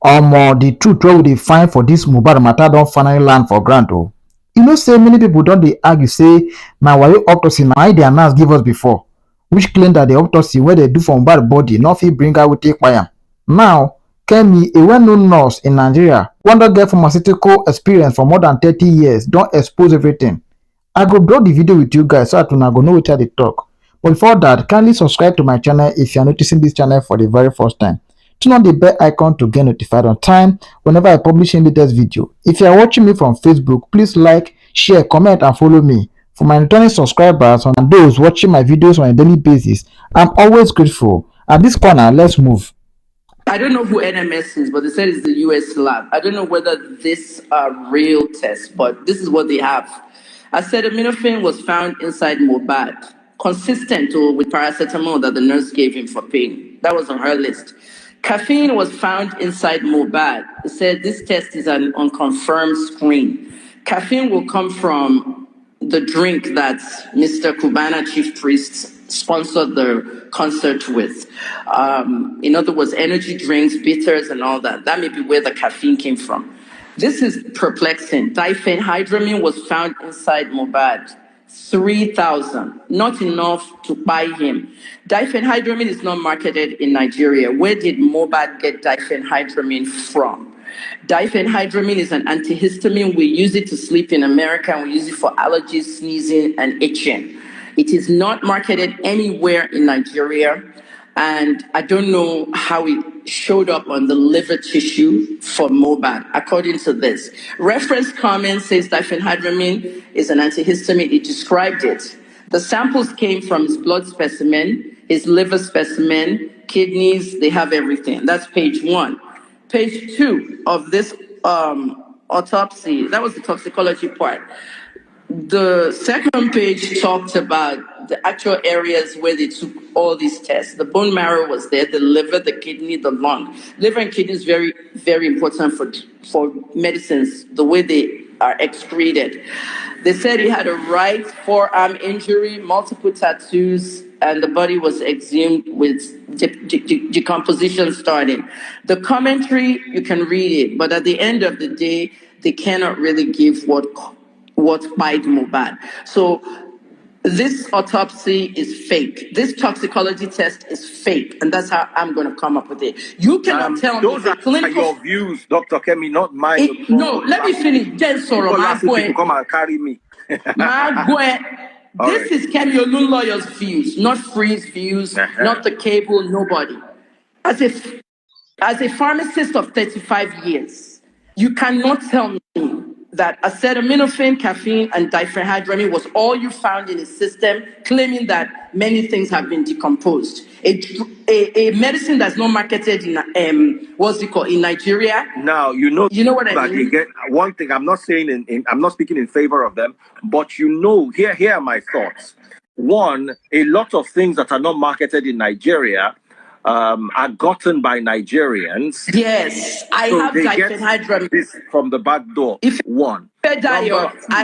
The truth wey we dey find for dis mohbad matter don finally land for ground o. You know say many pipo don dey argue say na wayo autopsy na im dey announce give us before, which claim dat di autopsy wey dem do for mohbad body no fit bring out wetin kpai am. Now, Kemi, a well-known nurse in Nigeria wey don get pharmaceutical experience for more than 30 years, don expose everything. I go drop the video with you guys so that una go know wetin I dey talk. But before that, kindly subscribe to my channel if you are noticing this channel for the very first time. Turn on the bell icon to get notified on time whenever I publish any latest video. If you are watching me from Facebook, please like, share, comment and follow me. For my returning subscribers and those watching my videos on a daily basis, I'm always grateful. At this corner, let's move. I don't know who NMS is, but they said it's the US lab. I don't know whether this are real tests, but this is what they have. Acetaminophen was found inside mohbad, consistent with paracetamol that the nurse gave him for pain. That was on her list. Caffeine was found inside mohbad. It said this test is an unconfirmed screen. Caffeine will come from the drink that Mr. Cubana, chief priest, sponsored the concert with. In other words, energy drinks, bitters, and all that. That may be where the caffeine came from. This is perplexing. Diphenhydramine was found inside mohbad. 3,000, not enough to buy him. Diphenhydramine is not marketed in Nigeria. Where did mohbad get diphenhydramine from? Diphenhydramine is an antihistamine. We use it to sleep in America, and we use it for allergies, sneezing, and itching. It is not marketed anywhere in Nigeria, and I don't know how it showed up on the liver tissue for mohbad, according to this. Reference comment says diphenhydramine is an antihistamine. It described it. The samples came from his blood specimen, his liver specimen, kidneys, they have everything. That's page 1. Page 2 of this autopsy, that was the toxicology part. The second page talked about the actual areas where they took all these tests. The bone marrow was there, the liver, the kidney, the lung. Liver and kidney is very, very important for medicines, the way they are excreted. They said he had a right forearm injury, multiple tattoos, and the body was exhumed with decomposition starting. The commentary, you can read it, but at the end of the day, they cannot really give what bite mohbad. So this autopsy is fake. This toxicology test is fake, and that's how I'm going to come up with it. You cannot tell me those are your views, Dr. Kemi, not mine. No, let me finish. Just sorrow. People come and carry me. This is Kemi Olun lawyer's views, not Free's views, not the cable, nobody. As a pharmacist of 35 years, you cannot tell me that acetaminophen, caffeine, and diphenhydramine was all you found in his system, claiming that many things have been decomposed. A medicine that's not marketed in in Nigeria. Now you know what I mean. Again, one thing I'm not saying I'm not speaking in favor of them, but here are my thoughts. One, a lot of things that are not marketed in Nigeria are gotten by Nigerians. Yes, I have diphenhydramine. This from the back door. I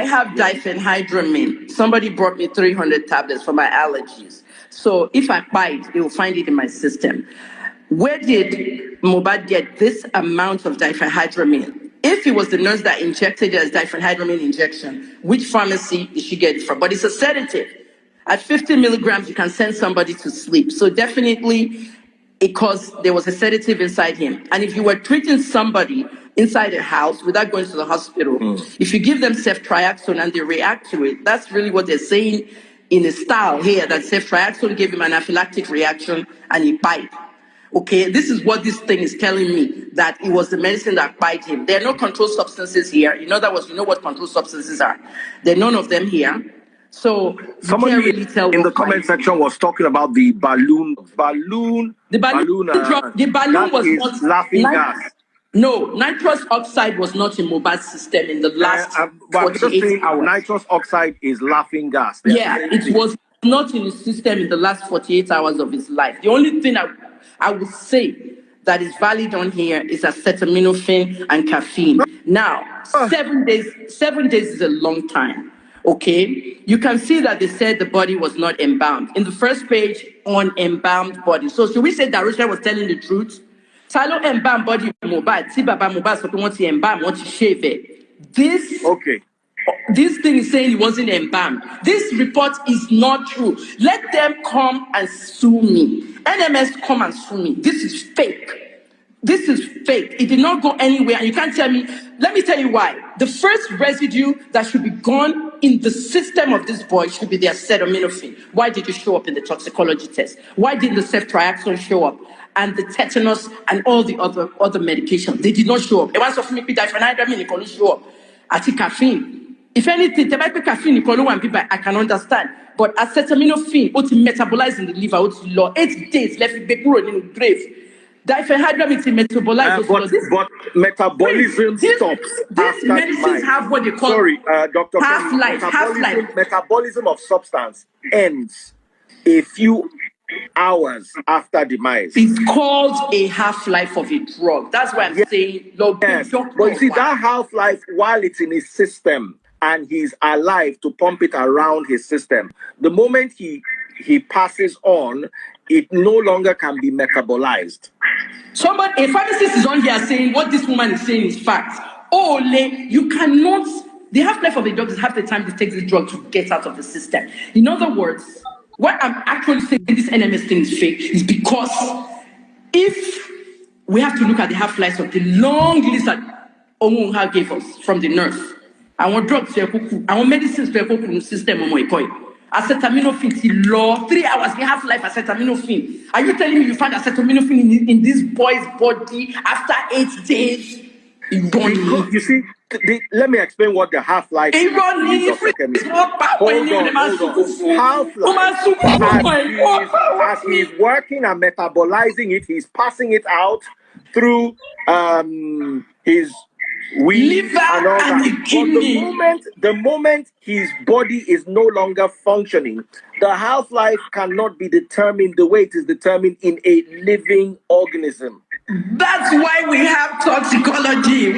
have diphenhydramine. Somebody brought me 300 tablets for my allergies. So if I bite, they will find it in my system. Where did mohbad get this amount of diphenhydramine? If it was the nurse that injected it as diphenhydramine injection, which pharmacy did she get it from? But it's a sedative. At 50 milligrams, you can send somebody to sleep. So definitely, because there was a sedative inside him. And if you were treating somebody inside a house without going to the hospital, if you give them ceftriaxone and they react to it, that's really what they're saying in a style here, that ceftriaxone gave him an anaphylactic reaction and he died. Okay, this is what this thing is telling me, that it was the medicine that bite him. There are no controlled substances here. You know what controlled substances are. There are none of them here. So somebody really tell in the comment section was talking about the balloon. The balloon was not laughing gas. No, nitrous oxide was not in mohbad's system in the last 48 hours. Nitrous oxide is laughing gas. Yeah, it was not in his system in the last 48 hours of his life. The only thing I would say that is valid on here is acetaminophen and caffeine. Now, 7 days is a long time. Okay, you can see that they said the body was not embalmed in the first page on embalmed body. So should we say Darusha was telling the truth? Talo embalm body mohbad. See Baba Mohbad so want to embalm, want to shave it. This thing is saying it wasn't embalmed. This report is not true. Let them come and sue me. NMS come and sue me. This is fake. This is fake. It did not go anywhere. And you can't tell me. Let me tell you why. The first residue that should be gone in the system of this boy should be the acetaminophen. Why did you show up in the toxicology test? Why didn't the ceftriaxone show up? And the tetanus and all the other medications. They did not show up. It was of me, diphenhydramine, it couldn't show up. I take caffeine. If anything, caffeine, I can understand. But acetaminophen, what metabolize in the liver, what law 8 days left in the grave. Diphenhydramine metabolize. But metabolism stops. These medicines have what they call Dr. half-life. Metabolism of substance ends a few hours after demise. It's called a half-life of a drug. That's why I'm saying, Lord, yes. But you see, that half-life, while it's in his system and he's alive to pump it around his system, the moment he passes on, it no longer can be metabolized. A pharmacist is on here saying what this woman is saying is fact. You cannot. The half-life of a drug is half the time it takes the drug to get out of the system. In other words, what I'm actually saying this NMS thing is fake is because if we have to look at the half-life of the long list that Omunha gave us from the nurse, I want drugs, I want medicines to in the system. Acetaminophen law 3 hours we half-life acetaminophen. Are you telling me you find acetaminophen in this boy's body after 8 days? You see, let me explain what the half-life is. Half-life, as he's working and metabolizing it, he's passing it out through his liver and all that. But the moment his body is no longer functioning, the half-life cannot be determined the way it is determined in a living organism. That's why we have toxicology.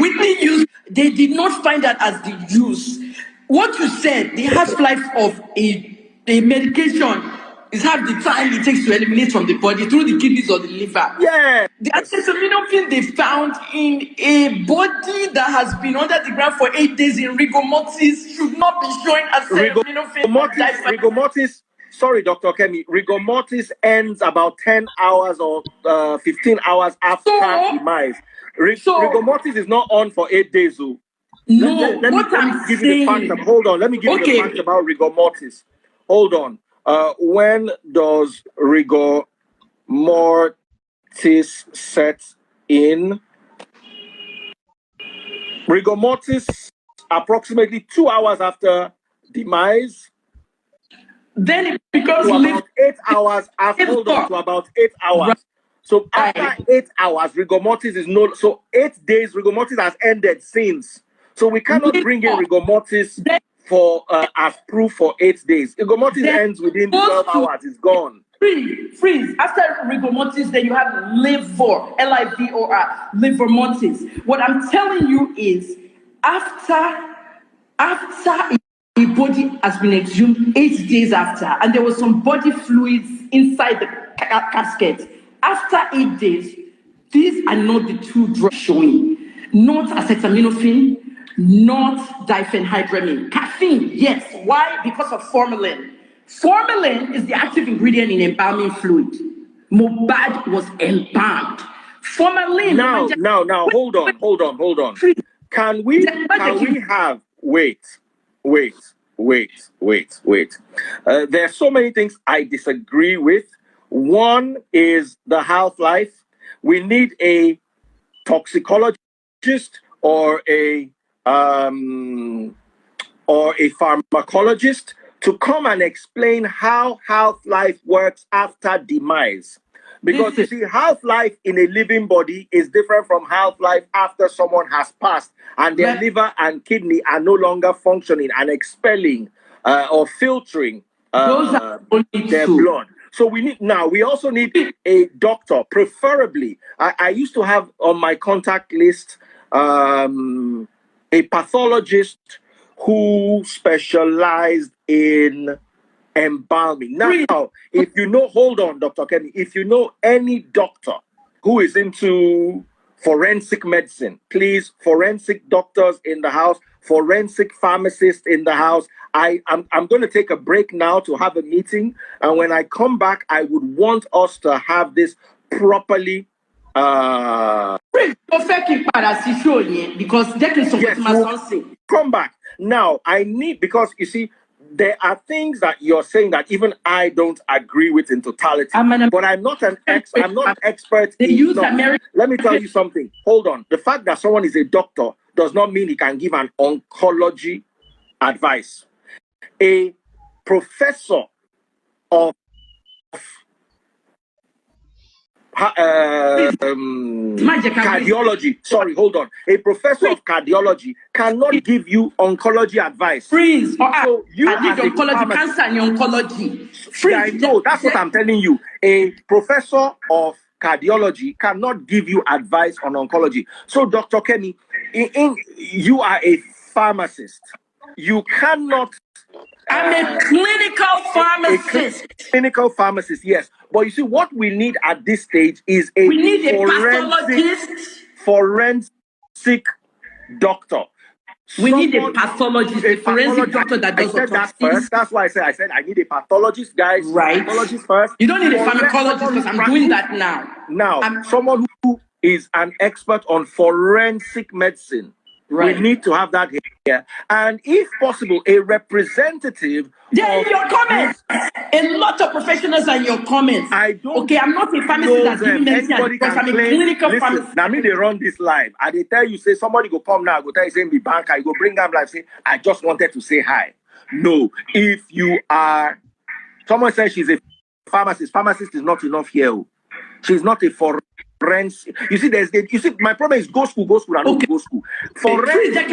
They did not find that as the use. What you said, the half-life of a medication is half the time it takes to eliminate from the body through the kidneys or the liver. Yeah. The acetaminophen they found in a body that has been under the ground for 8 days in rigor mortis should not be showing acetaminophen. Rigor mortis. Sorry, Dr. Kemi. Rigor mortis ends about 10 hours or 15 hours after demise. Rigor mortis is not on for 8 days. Let me give you the fact. Hold on. Let me give you the fact about rigor mortis. Hold on. When does rigor mortis set in? Rigor mortis approximately 2 hours after demise. Then it becomes about 8 hours after. Hold on, to about 8 hours. Right. So after 8 hours, rigor mortis is no. So 8 days, rigor mortis has ended since. So we cannot bring in rigor mortis for as proof for 8 days. Rigor mortis ends within 12 hours. It's gone. Freeze. After rigor mortis, then you have livor, L-I-V-O-R, livor mortis. What I'm telling you is, after a body has been exhumed 8 days after, and there was some body fluids inside the casket. After 8 days, these are not the two drugs showing. Not acetaminophen, not diphenhydramine. Caffeine, yes. Why? Because of formalin. Formalin is the active ingredient in embalming fluid. Mohbad was embalmed. Formalin. Now, hold on. Can we have, wait. There are so many things I disagree with. One is the half-life. We need a toxicologist or a pharmacologist to come and explain how half-life works after demise. Because you see, half-life in a living body is different from half-life after someone has passed and their liver and kidney are no longer functioning and expelling or filtering their blood. So we also need a doctor, preferably. I used to have on my contact list a pathologist who specialized in embalming. Now, if you know, hold on, Dr. Kenny, if you know any doctor who is into forensic medicine. Please, forensic doctors in the house, forensic pharmacists in the house. I'm going to take a break now to have a meeting. And when I come back, I would want us to have this properly. Because yes, we'll come back. Now, I need, because you see, there are things that you're saying that even I don't agree with in totality. But I'm not an expert. Let me tell you something. Hold on. The fact that someone is a doctor does not mean he can give an oncology advice. A professor of cardiology. Sorry, hold on. A professor of cardiology cannot give you oncology advice. Freeze. So you as a oncology, cancer and oncology. Freeze. I know. That's what I'm telling you. A professor of cardiology cannot give you advice on oncology. So, Dr. Kemi, you are a pharmacist. You cannot. I'm a clinical pharmacist. Clinical pharmacist, yes. But you see, what we need at this stage is a forensic doctor. We need a pathologist, a forensic doctor that does autopsies. That's why I said I need a pathologist, guys. Right. Pathologist first. You don't need a pharmacologist because I'm doing that now. Now, someone who is an expert on forensic medicine. Right. We need to have that here. And if possible, a representative. Yeah, in your comments. A lot of professionals are in your comments. I don't. Okay, I'm not a pharmacist that's giving medicine because I'm a clinical pharmacist. Now, me, they run this live. And they tell you, say, somebody go come now, go tell you, say, be banker, you go bring them live, say, I just wanted to say hi. No, if you are, someone says she's a pharmacist is not enough here. She's not a forensic. You see, my problem is go school, and not go school. Freeze, let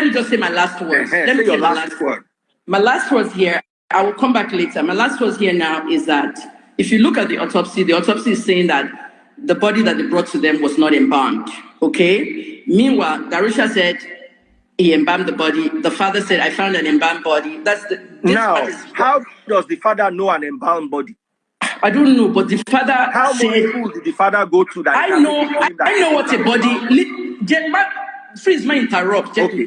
me just say my last words. Let me say my last word. My last words here, I will come back later. My last words here now is that if you look at the autopsy is saying that the body that they brought to them was not embalmed. Okay? Meanwhile, Darusha said he embalmed the body. The father said, I found an embalmed body. How does the father know an embalmed body? I don't know, but the father How many schools did the father go to that? I know what a body. Freeze, my interrupt. Okay.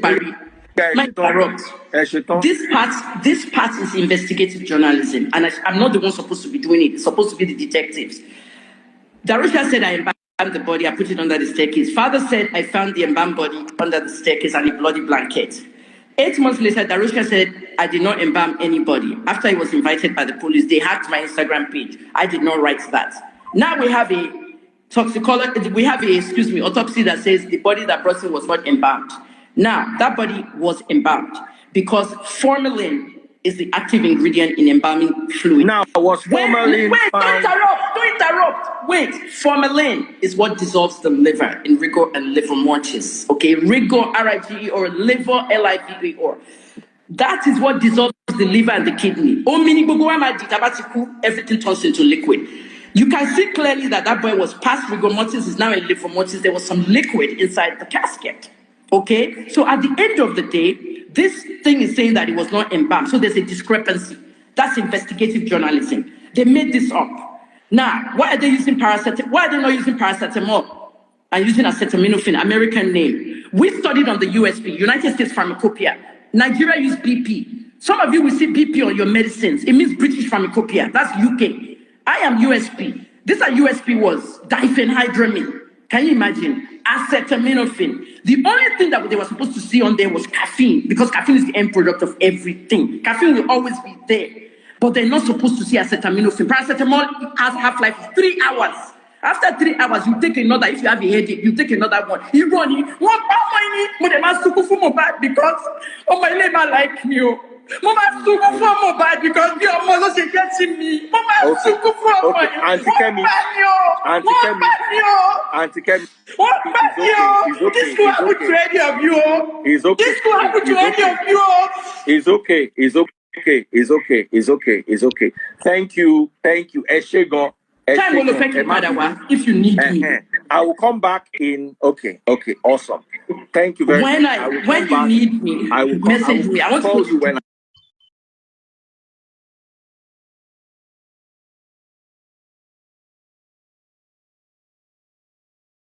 This part is investigative journalism, and I'm not the one supposed to be doing it. It's supposed to be the detectives. Darusha said, I embalmed the body, I put it under the staircase. Father said, I found the embalmed body under the staircase and a bloody blanket. 8 months later, Darusha said, I did not embalm anybody. After he was invited by the police, they hacked my Instagram page. I did not write that. Now we have a autopsy that says the body that brought him was not embalmed. Now, that body was embalmed because formalin is the active ingredient in embalming fluid. Now, was formalin found? Don't interrupt. Wait, formalin is what dissolves the liver in rigor and liver mortis. Okay, rigor, R-I-G-E-R, liver, L-I-V-E-R. That is what dissolves the liver and the kidney. Everything turns into liquid. You can see clearly that boy was past rigor mortis, is now in liver mortis. There was some liquid inside the casket. Okay, so at the end of the day, this thing is saying that it was not embalmed. So there's a discrepancy. That's investigative journalism. They made this up. Now, why are they using paracetamol? Why are they not using paracetamol and using acetaminophen, American name? We studied on the USP, United States Pharmacopoeia. Nigeria used BP. Some of you will see BP on your medicines. It means British Pharmacopoeia. That's UK. I am USP. This USP was diphenhydramine. Can you imagine? Acetaminophen. The only thing that they were supposed to see on there was caffeine, because caffeine is the end product of everything. Caffeine will always be there, but they're not supposed to see acetaminophen. Paracetamol has half-life of 3 hours. After 3 hours, you take another. If you have a headache, you take another one. You run it. Because my neighbor like me. Mama suku for mohbad because the mama say getting me. Mama suku for my. Auntie Kemi. What bad yo? This could happen to any of you. It's okay. This could happen to any of you. It's okay. Thank you. Eshego. If you need me. I will come back in. Okay, awesome. Thank you very much. When you need me, I will message me. I want to call you when